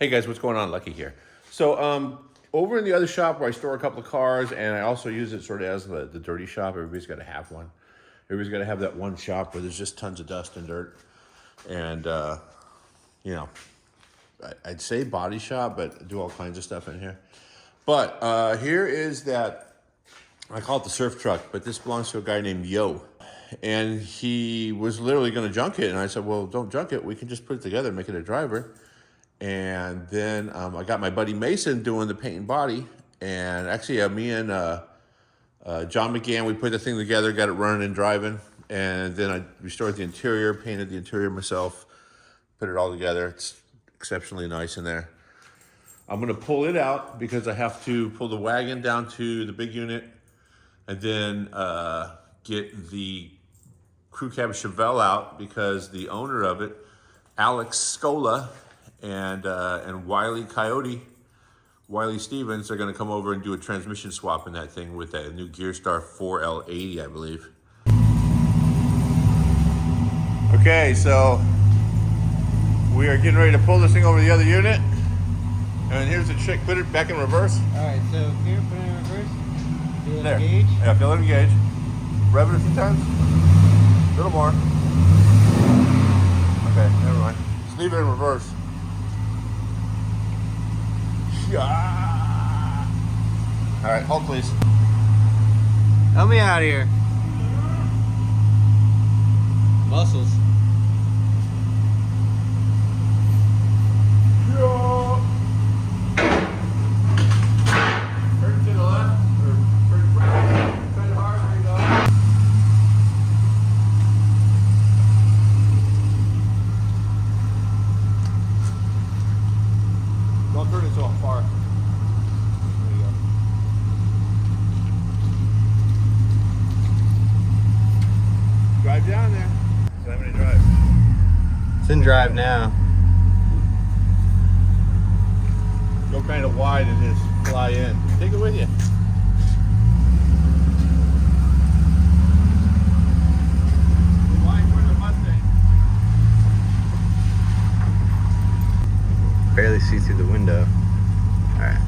Hey guys, what's going on? Lucky here. So over in the other shop where I store a couple of cars, and I also use it sort of as the dirty shop. Everybody's got to have one. Everybody's got to have that one shop where there's just tons of dust and dirt. And, you know, I'd say body shop, but I do all kinds of stuff in here. But here is that, I call it the surf truck, but this belongs to a guy named Yo. And he was literally going to junk it. And I said, well, don't junk it. We can just put it together and make it a driver. And then I got my buddy Mason doing the paint and body. And actually, me and John McGann, we put the thing together, got it running and driving. And then I restored the interior, painted the interior myself, put it all together. It's exceptionally nice in there. I'm going to pull it out because I have to pull the wagon down to the big unit and then get the CrewCab Chevelle out because the owner of it, Alex Skola, and Wiley Stevens are going to come over and do a transmission swap in that thing with that new Gearstar 4L80, I believe. Okay, so we are getting ready to pull this thing over the other unit. And here's the trick. Put it back in reverse. All right, so here, put it in reverse. Feel There. it engage. Yeah, feel it engage. Rev it a few times. A little more. Okay, never mind. Just leave it in reverse. All right, hold please. Help me out here. Muscles. Turn to the left, or turn right. Turn hard, there you go. Don't turn it so far. There you go. Drive down there. So I'm gonna drive. It's in drive now. Go kind of wide and just fly in. Take it with you. Wide for the Mustang. Barely see through the window. All right.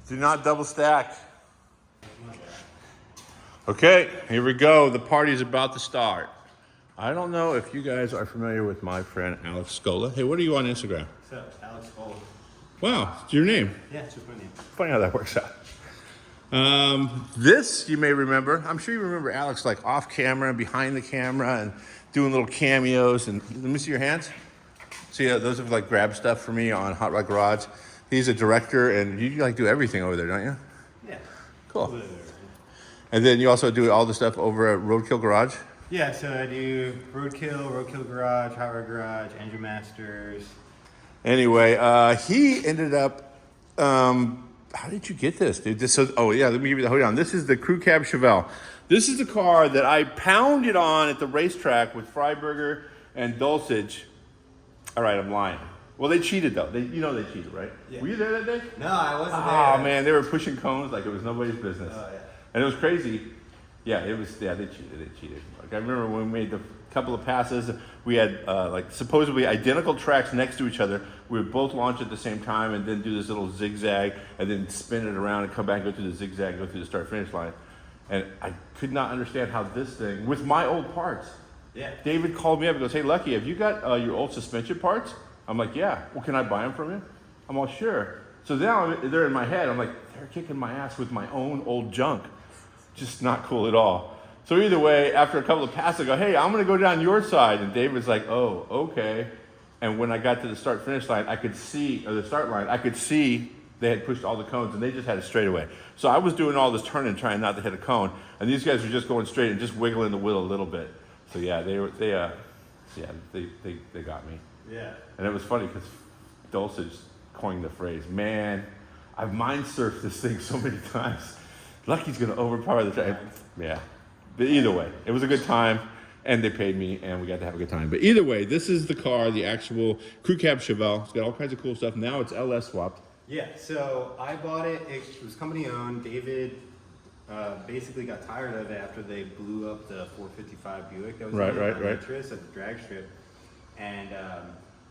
Do not double stack. Okay, here we go. The party's about to start. I don't know if you guys are familiar with my friend Alex Skola. Hey, what are you on Instagram? What's up, Alex Skola? Wow, it's your name. Yeah, it's your name. Funny how that works out. This you may remember. I'm sure you remember Alex like off camera and behind the camera and doing little cameos. And let me see your hands. See, those have like grab stuff for me on Hot Rod Garage. He's a director, and you like do everything over there, don't you? Yeah. Cool. And then you also do all the stuff over at Roadkill Garage? Yeah, so I do Roadkill Garage, Hot Rod Garage, Engine Masters. Anyway, he ended up, how did you get this, dude? Oh yeah, let me give you the hold on. This is the CrewCab Chevelle. This is the car that I pounded on at the racetrack with Freiburger and Dulcich. All right, I'm lying. Well, they cheated though. You know they cheated, right? Yeah. Were you there that day? No, I wasn't there. Oh man, they were pushing cones like it was nobody's business. Oh, yeah. And it was crazy. Yeah, it was. Yeah, they cheated. Like I remember when we made the couple of passes, we had like supposedly identical tracks next to each other. We would both launch at the same time and then do this little zigzag and then spin it around and come back and go through the zigzag, go through the start finish line. And I could not understand how this thing, with my old parts. Yeah. David called me up and goes, "Hey, Lucky, have you got your old suspension parts?" I'm like, "Yeah." "Well, can I buy them from you?" I'm all, "Sure." So now they're in my head. I'm like, they're kicking my ass with my own old junk. Just not cool at all. So either way, after a couple of passes, I go, hey, I'm going to go down your side. And David's like, oh, okay. And when I got to the start-finish line, I could see, or the start line, I could see they had pushed all the cones, and they just had it straight away. So I was doing all this turning, trying not to hit a cone, and these guys were just going straight and just wiggling the wheel a little bit. So yeah, they got me. Yeah. And it was funny because Dulcich coined the phrase, man, I've mind surfed this thing so many times. Lucky's going to overpower the track. Yeah. But either way, it was a good time, and they paid me, and we got to have a good time. But either way, this is the car, the actual CrewCab Chevelle. It's got all kinds of cool stuff. Now it's LS swapped. Yeah, so I bought it. It was company owned. David basically got tired of it after they blew up the 455 Buick that was Right. interest at the Dragstrip. And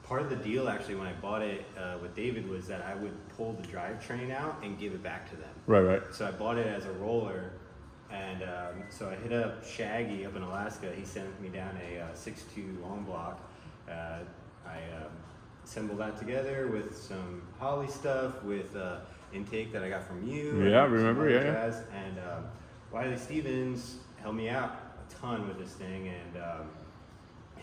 part of the deal, actually, when I bought it with David, was that I would pull the drivetrain out and give it back to them. Right. So I bought it as a roller. And so I hit up Shaggy up in Alaska. He sent me down a 6.2 long block. I assembled that together with some Holly stuff, with intake that I got from you. Yeah, remember? Yeah. And Wiley Stevens helped me out a ton with this thing. And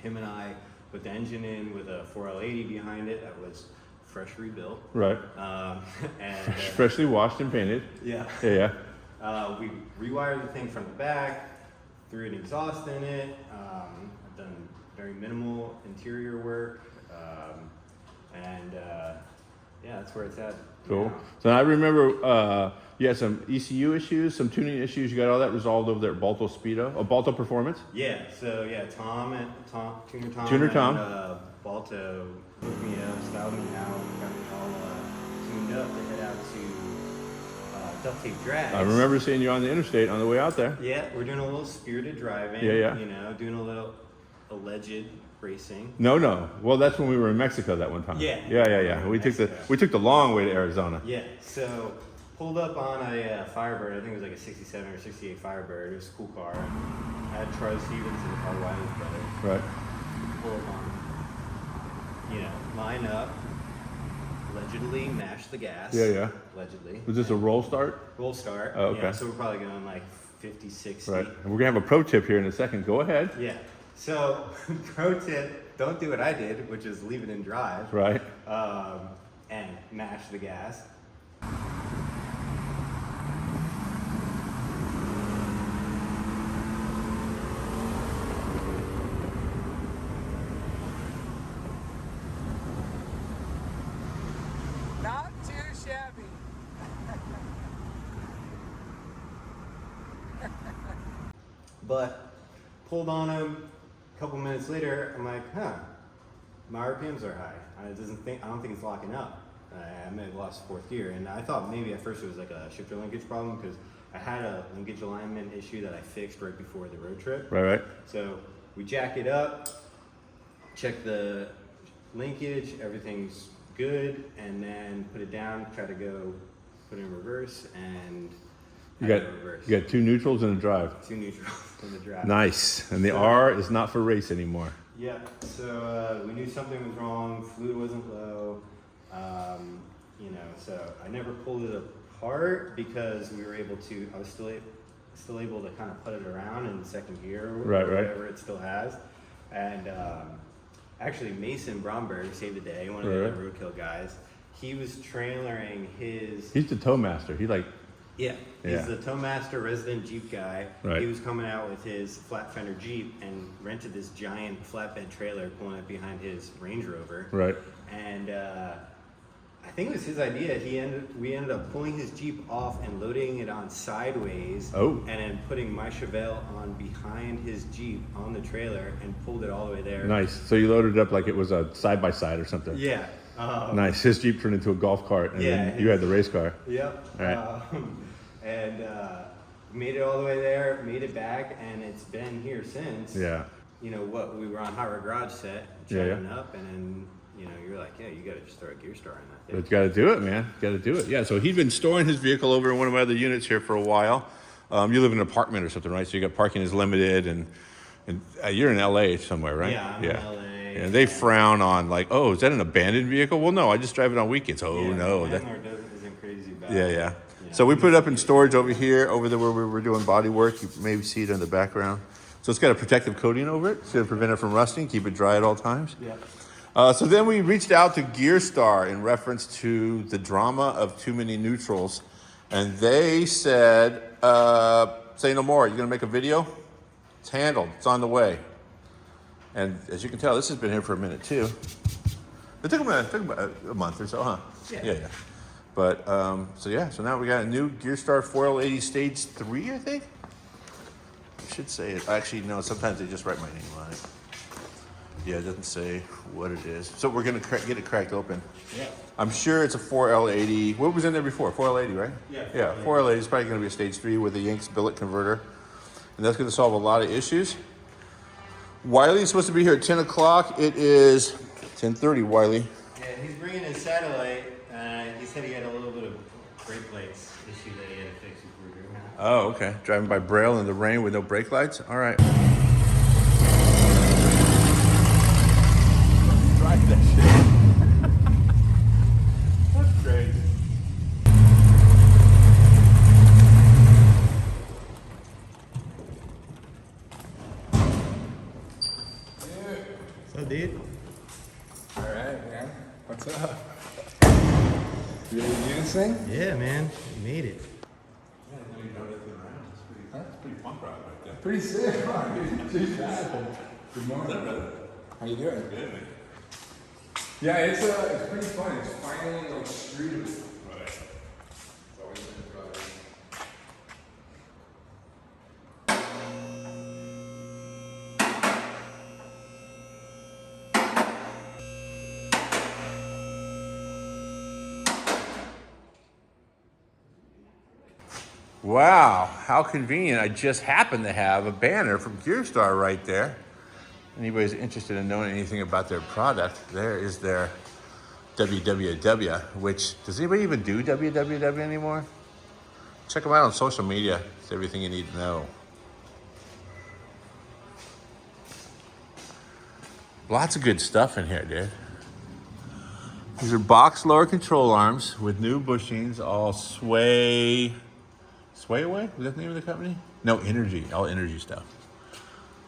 him and I put the engine in with a 4L80 behind it that was fresh rebuilt. Right. And Freshly washed and painted. Yeah. Yeah. We rewired the thing from the back, threw an exhaust in it. I've done very minimal interior work, and yeah, that's where it's at. Cool. now. So I remember you had some ECU issues, some tuning issues. You got all that resolved over there at Balto Speedo, Balto Performance. Yeah. So yeah, Tuner Tom, and, Balto hooked me up, styled me out, got me all tuned up to head out to Duct Tape Drags. I remember seeing you on the interstate on the way out there. Yeah, we're doing a little spirited driving. Yeah. You know, doing a little alleged racing. No. Well, that's when we were in Mexico that one time. Yeah. We took the long way to Arizona. Yeah. So pulled up on a Firebird. I think it was like a 67 or 68 Firebird. It was a cool car. I had Troy Stevens and Carl Wiley's brother. Right. Pull up on, line up. Allegedly mash the gas. Yeah. Allegedly. Was this a roll start? Roll start. Oh, okay. Yeah, so we're probably going like 50, 60. Right. And we're gonna have a pro tip here in a second. Go ahead. Yeah. So, pro tip: don't do what I did, which is leave it in drive. Right. And mash the gas. Not too shabby. But pulled on him. A couple minutes later, I'm like, my RPMs are high. I don't think it's locking up. I may have lost fourth gear, and I thought maybe at first it was like a shifter linkage problem because I had a linkage alignment issue that I fixed right before the road trip. Right. So we jack it up, check the linkage, everything's good, and then put it down, try to go put it in reverse, and You had got it in reverse. you got two neutrals and a drive. Two neutrals in the drive. Nice. And the So- R is not for race anymore. Yeah, so we knew something was wrong, fluid wasn't low, so I never pulled it apart because we were able to, I was still able to kind of put it around in second gear or Right. whatever it still has. And actually Mason Bromberg saved the day, one of the Right. other Roadkill guys. He was trailering his... He's the tow master. He's Yeah, he's the Towmaster resident Jeep guy. Right. He was coming out with his flat fender Jeep and rented this giant flatbed trailer, pulling it behind his Range Rover. right. And I think it was his idea. We ended up pulling his Jeep off and loading it on sideways. Oh. And then putting my Chevelle on behind his Jeep on the trailer and pulled it all the way there. Nice. So you loaded it up like it was a side by side or something. Yeah. Nice. His Jeep turned into a golf cart, and Yeah, then you had the race car. Yep. All right. And made it all the way there, made it back, and it's been here since. Yeah. We were on Hot Rod Garage set, Yeah, chatting up, and then, you're like, yeah, you gotta just throw a Gearstar in that But thing. you got to do it, man. Got to do it. Yeah. So he'd been storing his vehicle over in one of my other units here for a while. You live in an apartment or something, right? So you got parking is limited, and you're in LA somewhere, right? Yeah, I'm in LA. And they frown on like, oh, is that an abandoned vehicle? Well, no, I just drive it on weekends. Oh Yeah, no. Landlord isn't crazy about Yeah, it. yeah. So we put it up in storage over here, over there where we were doing body work. You maybe see it in the background. So it's got a protective coating over it. It's going to prevent it from rusting, keep it dry at all times. Yeah. So then we reached out to Gearstar in reference to the drama of too many neutrals. And they said, say no more. You're going to make a video? It's handled. It's on the way. And as you can tell, this has been here for a minute too. It took them a month or so, huh? Yeah. But, so now we got a new Gearstar 4L80 Stage 3, I think? I should say it. Actually, no, sometimes they just write my name on it. Yeah, it doesn't say what it is. So we're going to get it cracked open. Yeah. I'm sure it's a 4L80. What was in there before? 4L80, right? Yeah, 4L80 is probably going to be a Stage 3 with a Yanks billet converter. And that's going to solve a lot of issues. Wiley's supposed to be here at 10 o'clock. It is 10:30, Wiley. Yeah, he's bringing his satellite. He said he had a little bit of brake lights issue that he had to fix before we were doing that. Oh, okay. Driving by Braille in the rain with no brake lights? All right. Drive that shit. That's crazy. What's up, dude? All right, man. What's up? You ready to do this thing? Yeah, man. We made it. That's pretty punk rock right there. Pretty sick, huh? Good morning. How you doing? Good, man. Yeah, it's pretty fun. It's finally like street. Right. It's always been fun. Wow, how convenient. I just happen to have a banner from Gearstar right there. Anybody's interested in knowing anything about their product, there is their www, which, does anybody even do www anymore? Check them out on social media. It's everything you need to know. Lots of good stuff in here, dude. These are box lower control arms with new bushings, all sway away? Was that the name of the company? No, Energy, all Energy stuff.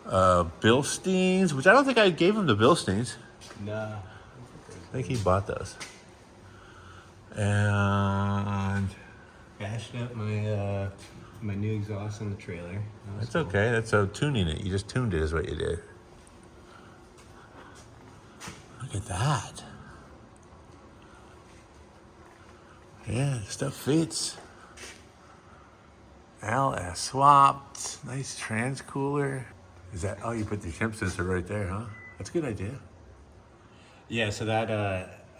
Bilsteins, which I don't think I gave him the Bilsteins. Nah. I think he bought those. And Bashed up my my new exhaust on the trailer. that's okay. That's so tuning it. You just tuned it is what you did. Look at that. Yeah, stuff fits. LS swapped. Nice trans cooler. Is that, oh, you put the temp sensor right there, huh? That's a good idea. Yeah, so that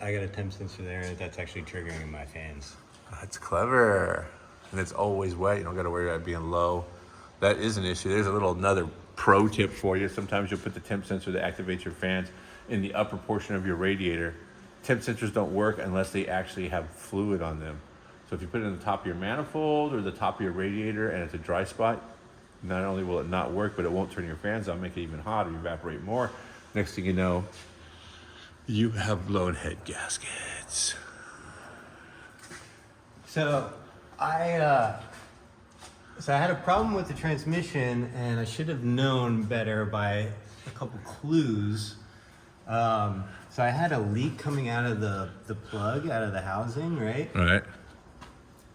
I got a temp sensor there that's actually triggering my fans. That's clever. And it's always wet. You don't got to worry about it being low. That is an issue. There's another pro tip for you. Sometimes you'll put the temp sensor that activates your fans in the upper portion of your radiator. Temp sensors don't work unless they actually have fluid on them. So if you put it in the top of your manifold or the top of your radiator and it's a dry spot, not only will it not work, but it won't turn your fans on, make it even hotter, evaporate more. Next thing you know, you have blown head gaskets. So I had a problem with the transmission, and I should have known better by a couple clues. So I had a leak coming out of the plug, out of the housing, right? Right.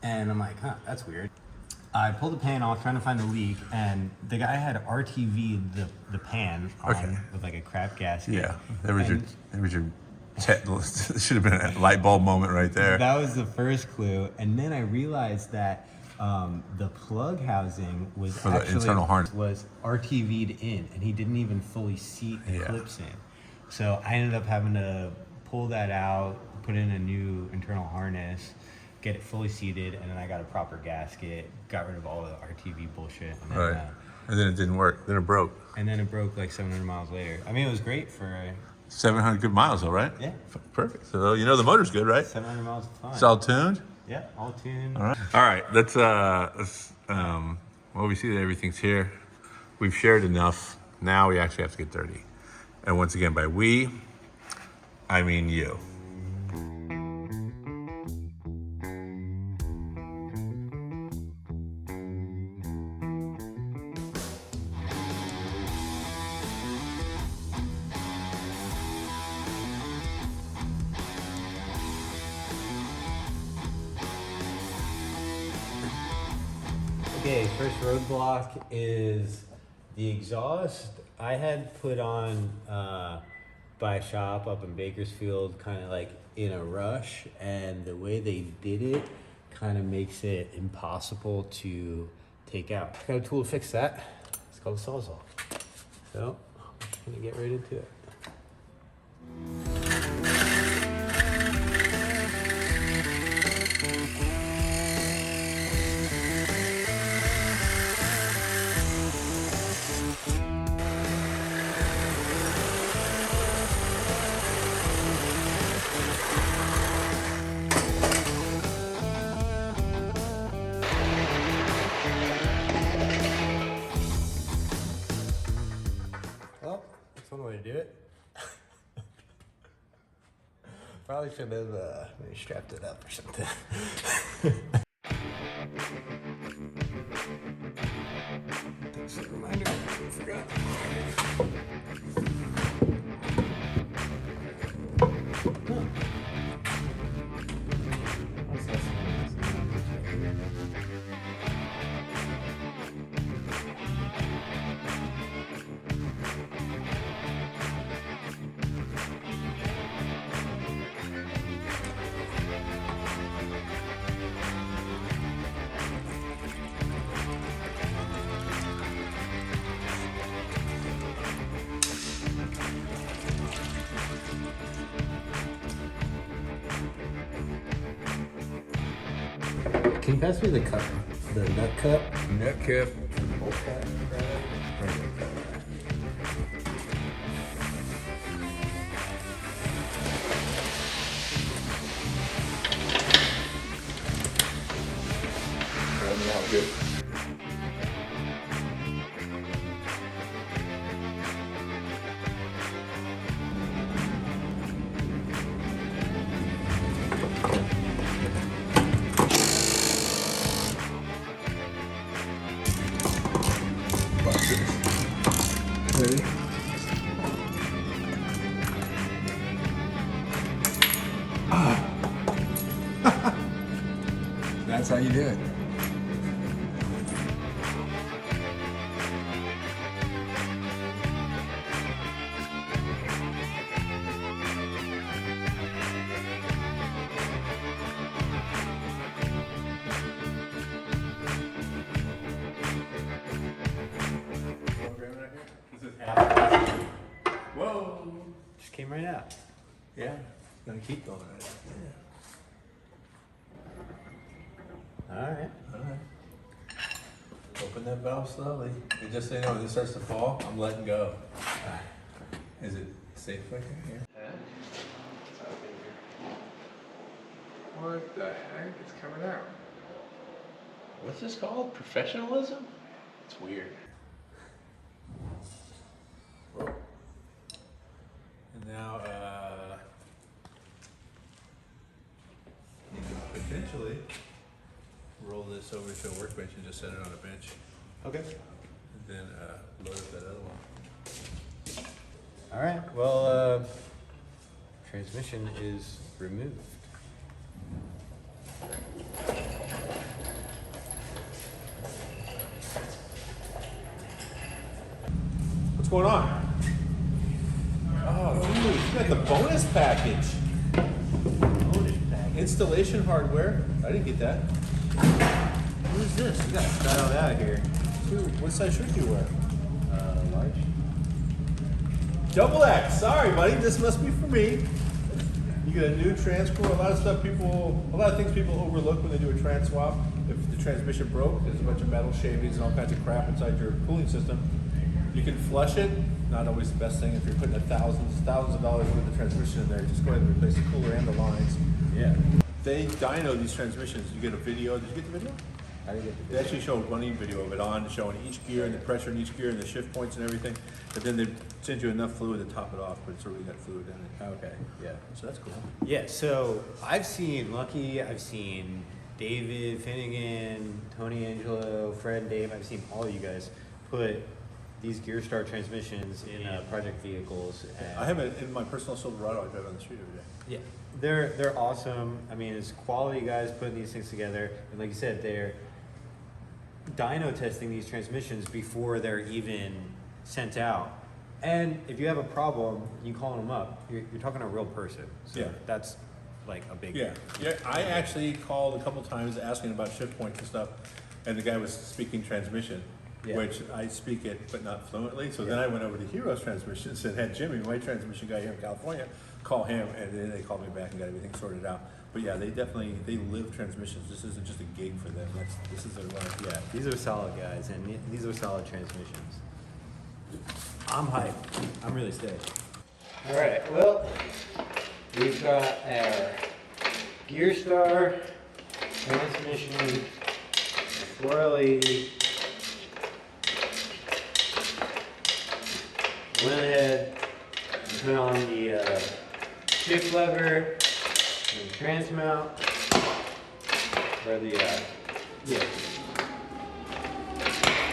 And I'm like, huh, that's weird. I pulled the pan off trying to find the leak, and the guy had RTV'd the pan on with like a crap gasket. Yeah, there was your should have been a light bulb moment right there. That was the first clue, and then I realized that the plug housing was For the internal harness. was RTV'd in, and he didn't even fully seat the clips in. So I ended up having to pull that out, put in a new internal harness, get it fully seated, and then I got a proper gasket, got rid of all the RTV bullshit. And then, Right. And then it didn't work. Then it broke. And then it broke like 700 miles later. I mean, it was great for 700 good miles, though, right? Yeah. Perfect. So you know the motor's good, right? 700 miles of fun. It's all tuned. Yeah, all tuned. All right. All right. Let's well, we see that everything's here. We've shared enough. Now we actually have to get dirty. And once again, by we, I mean you. Okay, first roadblock is the exhaust. I had put on by a shop up in Bakersfield, kind of like in a rush, and the way they did it kind of makes it impossible to take out. Got a tool to fix that. It's called a Sawzall. So I'm just gonna get right into it. Well, that's one way to do it. Probably should have maybe strapped it up or something. Thanks for the reminder. I forgot. Can you pass me the cup, the nut cup? Nut cap. Good. Ready? That's how you do it. Whoa! Just came right out. Yeah, gonna keep going. All right. Alright. Open that valve slowly. You just say, no, this starts to fall, I'm letting go. Is it safe like that here? What the heck? It's coming out. What's this called? Professionalism? It's weird. Whoa. And now, you can potentially roll this over to a workbench and just set it on a bench. Okay. And then load up that other one. All right. Well, transmission is removed. What's going on? Oh, dude, you got the bonus package. Bonus package. Installation hardware. I didn't get that. Who's this? You gotta style out of here. Dude, what size shirt do you wear? Large. Double X. Sorry, buddy. This must be for me. You get a new transfer. A lot of things people overlook when they do a trans swap. If the transmission broke, there's a bunch of metal shavings and all kinds of crap inside your cooling system. You can flush it. Not always the best thing if you're putting thousands of dollars worth of transmission in there. Just go ahead and replace the cooler and the lines. Yeah. They dyno these transmissions. You get a video. Did you get the video? How do you get the They actually show a running video of it on, showing each gear and the pressure in each gear and the shift points and everything. But then they send you enough fluid to top it off, but it's already got fluid in it. Okay. Yeah. So that's cool. Yeah. So I've seen Lucky. I've seen David Finnegan, Tony Angelo, Fred, Dave. I've seen all of you guys put these Gearstar transmissions in project vehicles. And I have it in my personal Silverado. I drive on the street every day. yeah, they're awesome. I mean, it's quality guys putting these things together, and like you said, they're dyno testing these transmissions before they're even sent out. And if you have a problem, you call them up. You're talking to a real person. So Yeah. that's like a big Yeah, I actually called a couple times asking about shift points and stuff, and the guy was speaking transmission, which I speak it, but not fluently. So then I went over to Heroes Transmissions and had Jimmy, my transmission guy here in California, call him, and then they called me back and got everything sorted out. But yeah, they live transmissions. This isn't just a gig for them. This is their life. Yeah. These are solid guys, and these are solid transmissions. I'm hyped. I'm really stoked. All right, well, we've got our Gearstar transmission swirly. Went ahead and put on the shift lever and trans mount, or the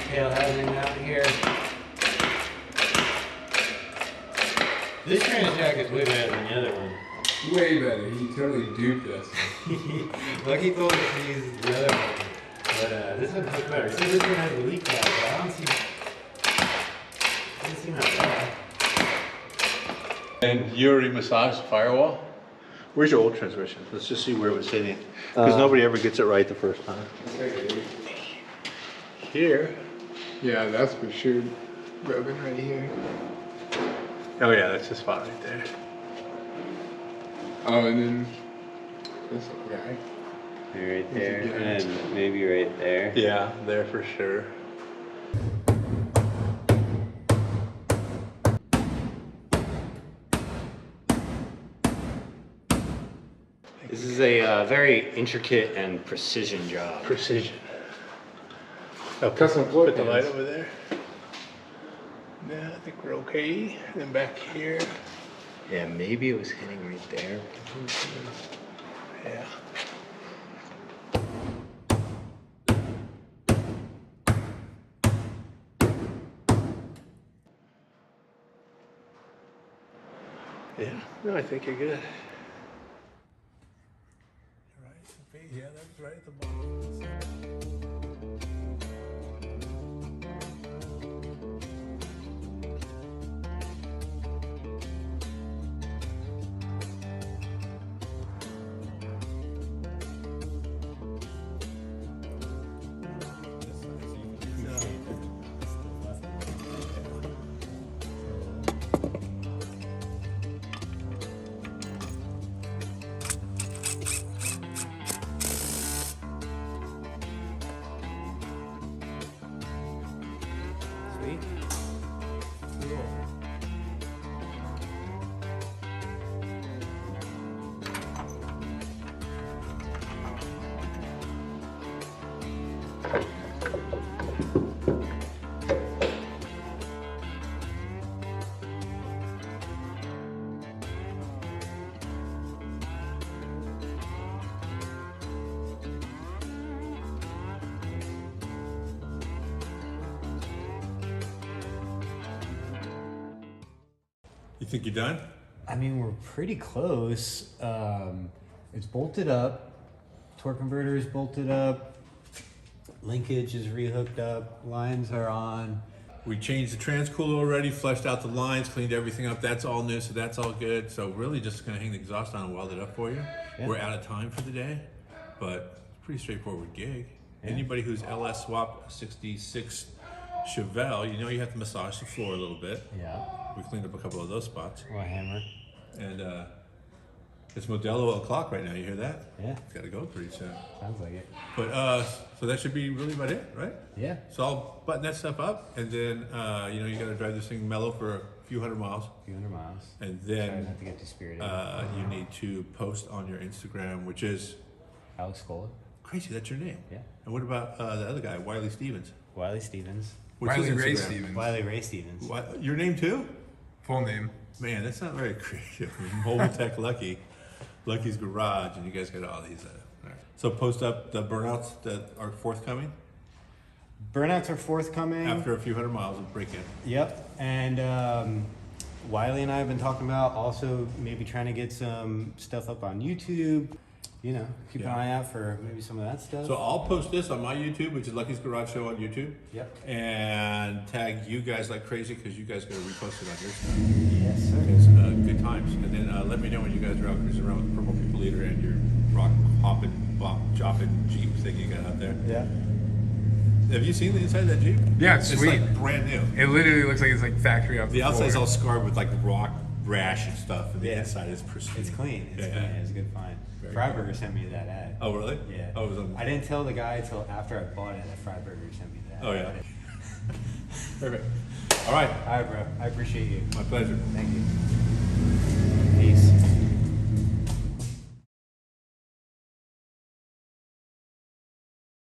tail housing out here. This trans jack is way better than the other one. Way better. He totally duped us. Lucky told us to use the other one, but this one's much better. See, this one has a leak valve, but I don't see that bad. And you already massaged the firewall? Where's your old transmission? Let's just see where it was sitting. Because nobody ever gets it right the first time. Here. Yeah, that's for sure. Rubbing right here. Oh yeah, that's the spot right there. Oh, and then this guy. Right there, and then maybe right there. Yeah, there for sure. This is a very intricate and precision job. Precision. Oh, Custom floor put the light pans. over there. Yeah, I think we're okay. Then back here. Yeah, maybe it was hitting right there. Yeah. Yeah, no, I think you're good. Right, yeah, that's right at the bottom. Sweet. Cool. You think you're done? I mean, we're pretty close. It's bolted up. Torque converter is bolted up. Linkage is rehooked up. Lines are on. We changed the transcooler already, fleshed out the lines, cleaned everything up. That's all new, so that's all good. So really just gonna hang the exhaust on and weld it up for you. Yeah. We're out of time for the day, but it's a pretty straightforward gig. Yeah. Anybody who's LS swap 66 Chevelle, you know you have to massage the floor a little bit. Yeah. We cleaned up a couple of those spots. Or a hammer. And it's Modelo o'clock right now, you hear that? Yeah. It's gotta go pretty soon. Sounds like it. But so that should be really about it, right? Yeah. So I'll button that stuff up, and then you know you gotta drive this thing mellow for a few hundred miles, A few hundred miles. and Try then not to get too spirited. you need to post on your Instagram, which is Alex Skola. crazy. That's your name. Yeah. And what about the other guy, Wiley Stevens? Wiley Stevens. What's Wiley his Ray Instagram? Stevens. Wiley Ray Stevens. Your name too? Full name. Man, that's not very creative. Mobile Tech Lucky, Lucky's Garage, and you guys got all these. All right. So post up the burnouts that are forthcoming Burnouts are forthcoming. after a few hundred miles of break-in. Yep. And Wiley and I have been talking about also maybe trying to get some stuff up on YouTube. you know, keep an Yeah. eye out for maybe some of that stuff. So I'll post this on my YouTube, which is Lucky's Garage Show on YouTube. Yep. And tag you guys like crazy because you guys got to repost it on your stuff. Yes, sir. It's good times. And then let me know when you guys are out cruising around with the Purple People Eater and your rock hopping, bop, chopping Jeep thing you got out there. Yeah. Have you seen the inside of that Jeep? Yeah, it's sweet. Like brand new. It literally looks like it's like factory off The outside's floor. all scarred with like rock rash and stuff, and the Yeah. inside is pristine. It's clean. It's Yeah, clean. yeah. It's a good find. Very Freiburger sent me that ad. Oh, really? Yeah. Oh, it was on. I didn't tell the guy until after I bought it that Freiburger sent me that. Oh, yeah. Perfect. All right. All right, bro. I appreciate you. My pleasure. Thank you.